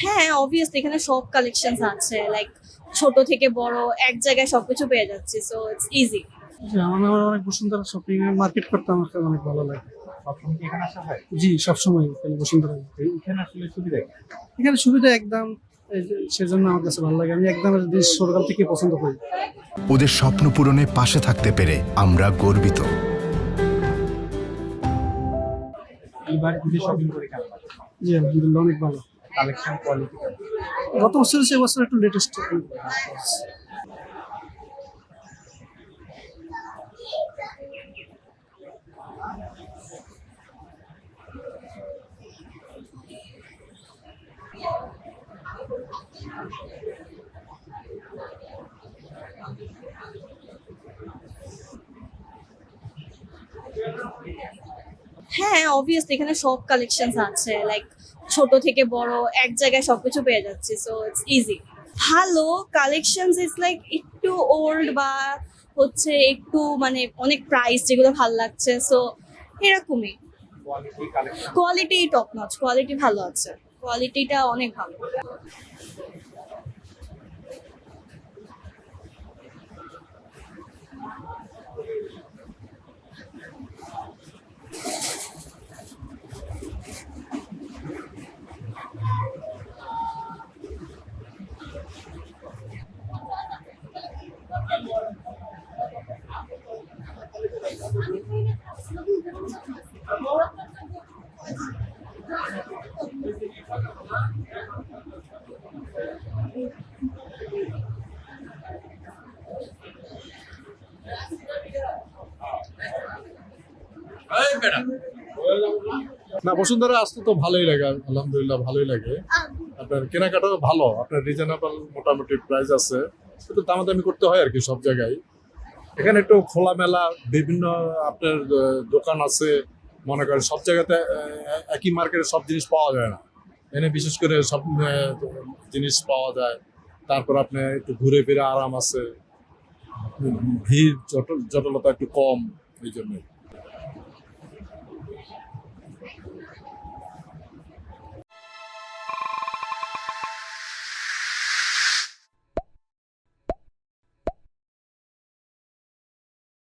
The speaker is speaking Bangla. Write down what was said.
হ্যাঁ, অবভিয়াসলি এখানে সব কালেকশনস আছে, লাইক ছোট থেকে বড় এক জায়গায় সবকিছু পেয়ে যাচ্ছি, সো ইটস ইজি। জি, আমার অনেক বসুন্ধরা শপিং মার্কেট করতে আমার অনেক ভালো লাগে। সবসময় কি এখানে আসা হয়? জি, সবসময় এখানে বসুন্ধরা। এখানে আসলে সুবিধা কি? এখানে সুবিধা একদম, সেজন্য আমার কাছে ভালো লাগে। আমি একদম জিনিস ছোটকাল থেকে পছন্দ করি। ওদের স্বপ্ন পূরণে পাশে থাকতে পেরে আমরা গর্বিত। এইবার যদি শপিং করে কেমন লাগে? জি, আলহামদুলিল্লাহ অনেক ভালো। কালেকশন কোয়ালিটি কেমন? গত বছর সে বছর একটু লেটেস্ট। হ্যাঁ, অবভিয়াসলি এখানে সব কালেকশনস আছে, লাইক ছোট থেকে বড় এক জায়গায় সবকিছু পেয়ে যাচ্ছি, সো ইটস ইজি। ভালো কালেকশনস ইজ লাইক একটু ওল্ড বা হচ্ছে একটু মানে অনেক প্রাইস যেগুলো ভালো লাগছে, সো এরকমই। Quality collection quality top notch, quality ভালো আছে, কোয়ালিটিটা অনেক ভালো। না, বসুন্ধরা আসতে তো ভালোই লাগে, আলহামদুলিল্লাহ ভালোই লাগে। আপনার কেনাকাটাও ভালো, আপনার রিজনেবল মোটামুটি প্রাইস আছে, একটু দামাদামি করতে হয় আর কি সব জায়গায়। এখানে একটু খোলামেলা বিভিন্ন আপনার দোকান আছে, মনে করেন সব জায়গাতে একই মার্কেটে সব জিনিস পাওয়া যায় না, এখানে বিশেষ করে সব জিনিস পাওয়া যায়। তারপর আপনার একটু ঘুরে ফিরে আরাম আছে, ভিড় জটলতা একটু কম, এই জন্যই।